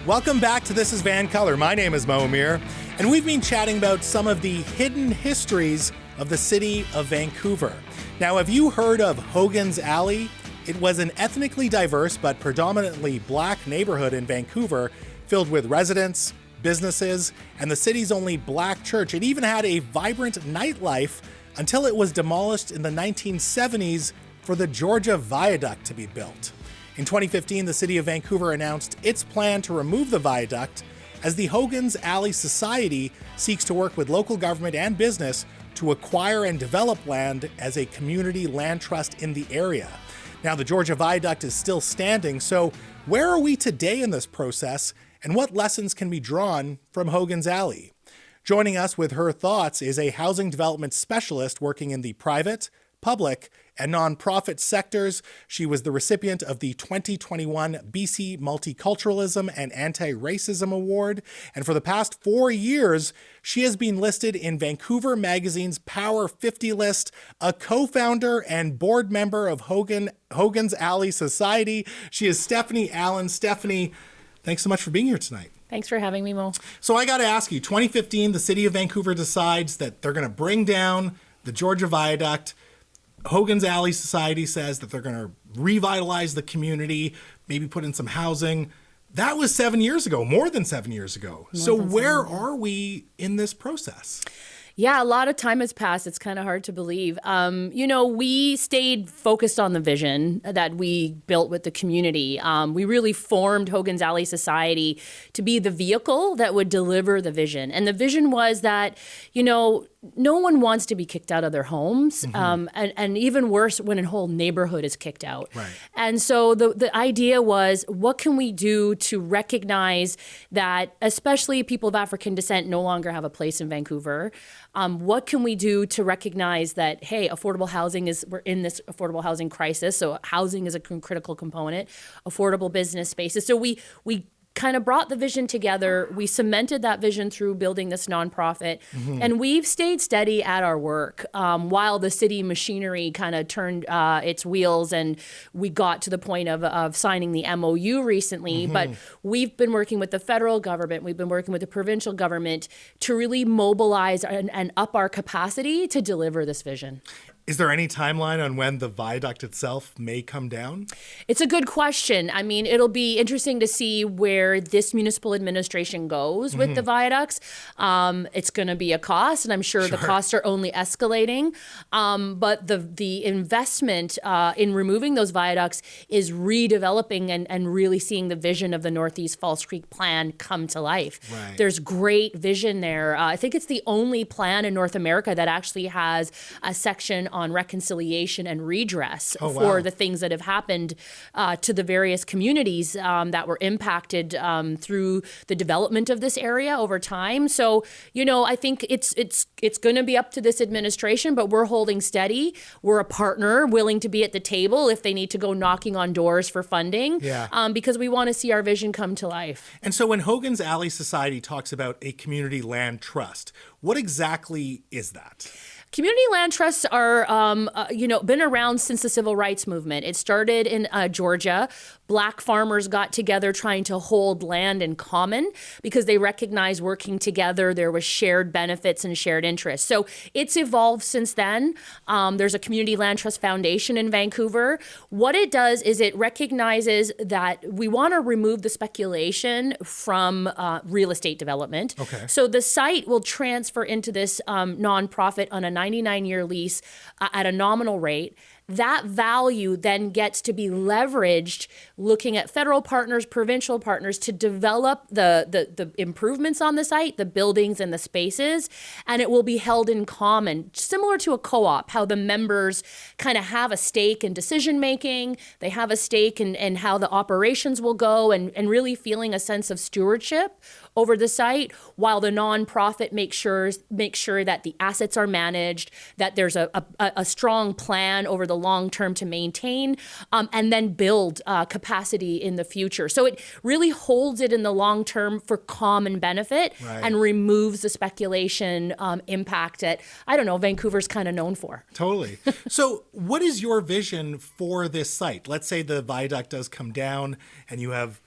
Welcome back to This is VANCOLOUR. My name is Mo Amir, and we've been chatting about some of the hidden histories of the city of Vancouver. Now, have you heard of Hogans Alley? It was an ethnically diverse but predominantly black neighborhood in Vancouver, filled with residents, businesses, and the city's only black church. It even had a vibrant nightlife until it was demolished in the 1970s for the Georgia Viaduct to be built. In 2015, the city of Vancouver announced its plan to remove the viaduct as the Hogans Alley Society seeks to work with local government and business to acquire and develop land as a community land trust in the area. Now, the Georgia Viaduct is still standing, so where are we today in this process, and what lessons can be drawn from Hogans Alley? Joining us with her thoughts is a housing development specialist working in the private, public, and nonprofit sectors. She was the recipient of the 2021 BC Multiculturalism and Anti-Racism Award, and for the past 4 years, she has been listed in Vancouver Magazine's Power 50 list, a co-founder and board member of Hogans Alley Society. She is Stephanie Allen. Stephanie, thanks so much for being here tonight. Thanks for having me, Mo. So I got to ask you, 2015, the city of Vancouver decides that they're going to bring down the Georgia Viaduct. Hogans Alley Society says that they're going to revitalize the community, maybe put in some housing. That was 7 years ago, more than 7 years ago. So where are we in this process? Yeah, a lot of time has passed. It's kind of hard to believe. We stayed focused on the vision that we built with the community. We really formed Hogans Alley Society to be the vehicle that would deliver the vision. And the vision was that, no one wants to be kicked out of their homes, and even worse when a whole neighborhood is kicked out. Right. And so the idea was, what can we do to recognize that especially people of African descent no longer have a place in Vancouver? What can we do to recognize that, hey, affordable housing we're in this affordable housing crisis, so housing is a critical component, affordable business spaces. So we kind of brought the vision together. We cemented that vision through building this nonprofit, and we've stayed steady at our work while the city machinery kind of turned its wheels, and we got to the point of signing the MOU recently. But we've been working with the federal government, we've been working with the provincial government to really mobilize and up our capacity to deliver this vision. Is there any timeline on when the viaduct itself may come down? It's a good question. I mean, it'll be interesting to see where this municipal administration goes with the viaducts. It's going to be a cost, and I'm sure the costs are only escalating. But the investment in removing those viaducts is redeveloping and really seeing the vision of the Northeast Falls Creek plan come to life. Right. There's great vision there. I think it's the only plan in North America that actually has a section on reconciliation and redress for the things that have happened to the various communities that were impacted through the development of this area over time. So, I think it's going to be up to this administration, but we're holding steady. We're a partner willing to be at the table if they need to go knocking on doors for funding, because we want to see our vision come to life. And so when Hogans Alley Society talks about a community land trust, what exactly is that? Community land trusts are, been around since the civil rights movement. It started in Georgia. Black farmers got together trying to hold land in common because they recognized working together there was shared benefits and shared interests. So it's evolved since then. There's a Community Land Trust Foundation in Vancouver. What it does is it recognizes that we want to remove the speculation from real estate development. Okay. So the site will transfer into this nonprofit on a 99-year lease at a nominal rate. That value then gets to be leveraged looking at federal partners, provincial partners to develop the improvements on the site, the buildings and the spaces, and it will be held in common, similar to a co-op, how the members kind of have a stake in decision making, they have a stake in how the operations will go, and really feeling a sense of stewardship over the site, while the nonprofit makes sure that the assets are managed, that there's a strong plan over the long term to maintain, and then build capacity in the future. So it really holds it in the long term for common benefit, and removes the speculation impact that, Vancouver's kind of known for. Totally. So what is your vision for this site? Let's say the viaduct does come down and you have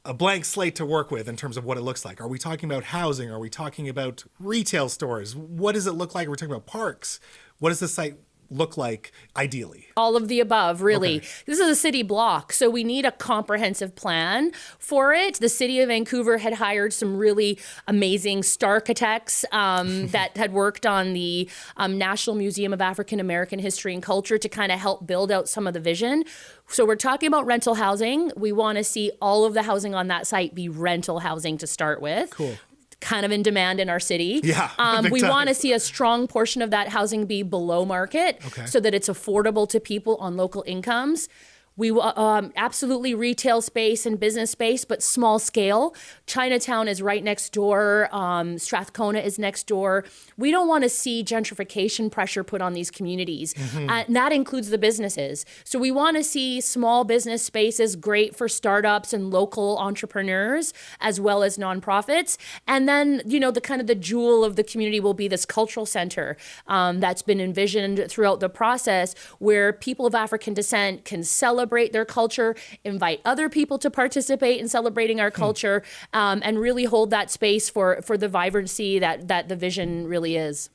a blank slate to work with in terms of what it looks like? Are we talking about housing? Are we talking about retail stores? What does it look like? Are we talking about parks? What does the site look like ideally? All of the above, really. Okay. This is a city block, so we need a comprehensive plan for it. The city of Vancouver had hired some really amazing starchitects that had worked on the National Museum of African American History and Culture to kind of help build out some of the vision. So we're talking about rental housing. We want to see all of the housing on that site be rental housing to start with. Cool. Kind of in demand in our city. Yeah, big we time. want to see a strong portion of that housing be below market so that it's affordable to people on local incomes. We absolutely retail space and business space, but small scale. Chinatown is right next door. Strathcona is next door. We don't want to see gentrification pressure put on these communities. And that includes the businesses. So we want to see small business spaces, great for startups and local entrepreneurs, as well as nonprofits. And then, the kind of the jewel of the community will be this cultural center that's been envisioned throughout the process, where people of African descent can celebrate their culture, invite other people to participate in celebrating our culture, and really hold that space for the vibrancy that the vision really is.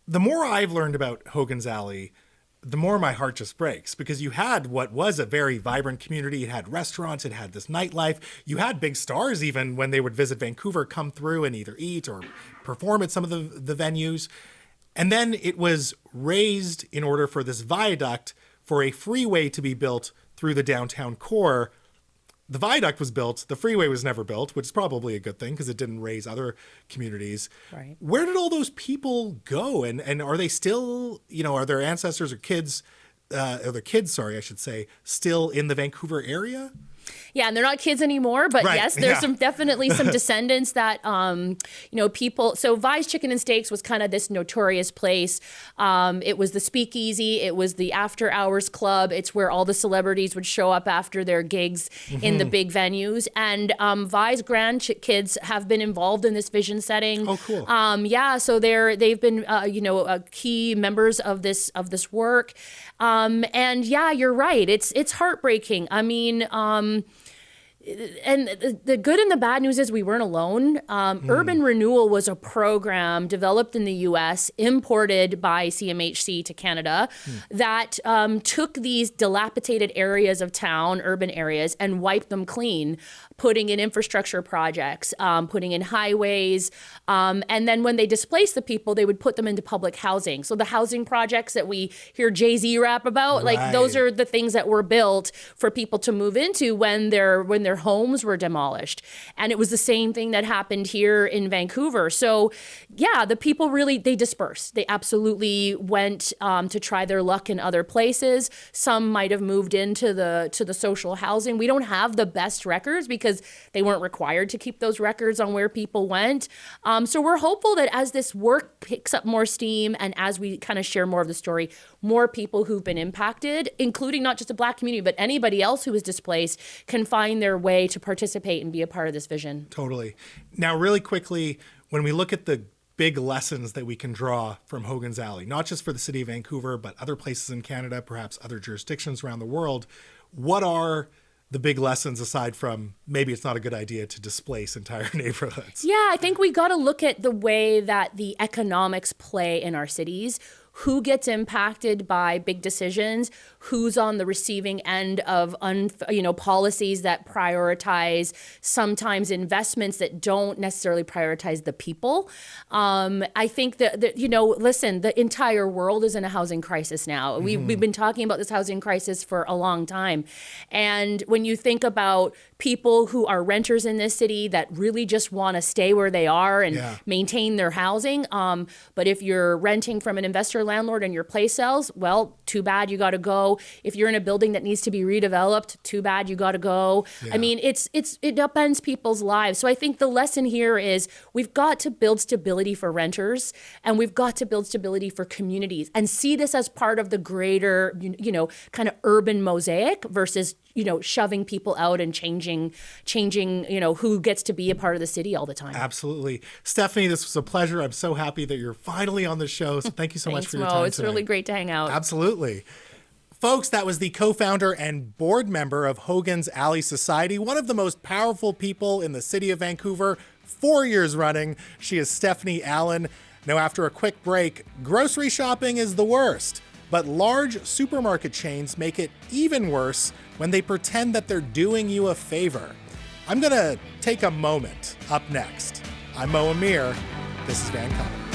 The more I've learned about Hogans Alley, the more my heart just breaks, because you had what was a very vibrant community. It had restaurants, it had this nightlife. You had big stars, even when they would visit Vancouver, come through and either eat or perform at some of the venues. And then it was raised in order for this viaduct for a freeway to be built through the downtown core. The viaduct was built, the freeway was never built, which is probably a good thing because it didn't raise other communities. Right. Where did all those people go? And are they still, are their ancestors or kids, I should say, still in the Vancouver area? Yeah, and they're not kids anymore, but yes, there's definitely some descendants that, people. So Vi's Chicken and Steaks was kind of this notorious place. It was the speakeasy. It was the after hours club. It's where all the celebrities would show up after their gigs in the big venues. And Vi's grandkids have been involved in this vision setting. Oh, cool. So they've been, key members of this work. And yeah, you're right. It's heartbreaking. I mean, and the good and the bad news is we weren't alone. Urban Renewal was a program developed in the U.S., imported by CMHC to Canada, that took these dilapidated areas of town, urban areas, and wiped them clean, putting in infrastructure projects, putting in highways. And then when they displaced the people, they would put them into public housing. So the housing projects that we hear Jay-Z rap about, like those are the things that were built for people to move into when their homes were demolished. And it was the same thing that happened here in Vancouver. So yeah, the people really, they dispersed. They absolutely went to try their luck in other places. Some might have moved into the social housing. We don't have the best records because they weren't required to keep those records on where people went. So we're hopeful that as this work picks up more steam and as we kind of share more of the story, more people who've been impacted, including not just the Black community, but anybody else who was displaced, can find their way to participate and be a part of this vision. Totally. Now, really quickly, when we look at the big lessons that we can draw from Hogans Alley, not just for the city of Vancouver, but other places in Canada, perhaps other jurisdictions around the world, what are the big lessons aside from maybe it's not a good idea to displace entire neighborhoods? Yeah, I think we got to look at the way that the economics play in our cities. Who gets impacted by big decisions? Who's on the receiving end of policies that prioritize sometimes investments that don't necessarily prioritize the people? I think that listen, the entire world is in a housing crisis now. We've been talking about this housing crisis for a long time, and when you think about people who are renters in this city that really just want to stay where they are and maintain their housing, but if you're renting from an investor landlord and your place sells, well, too bad, you got to go. If you're in a building that needs to be redeveloped, too bad, you got to go. Yeah. I mean, it upends people's lives. So I think the lesson here is we've got to build stability for renters, and we've got to build stability for communities, and see this as part of the greater, kind of urban mosaic versus shoving people out and changing, who gets to be a part of the city all the time. Absolutely. Stephanie, this was a pleasure. I'm so happy that you're finally on the show. So thank you so much for your time It's today. really great to hang out. Absolutely. Folks, that was the co-founder and board member of Hogans Alley Society, one of the most powerful people in the city of Vancouver, 4 years running. She is Stephanie Allen. Now, after a quick break, grocery shopping is the worst, but large supermarket chains make it even worse when they pretend that they're doing you a favor. I'm gonna take a moment up next. I'm Mo Amir. This is VANCOLOUR.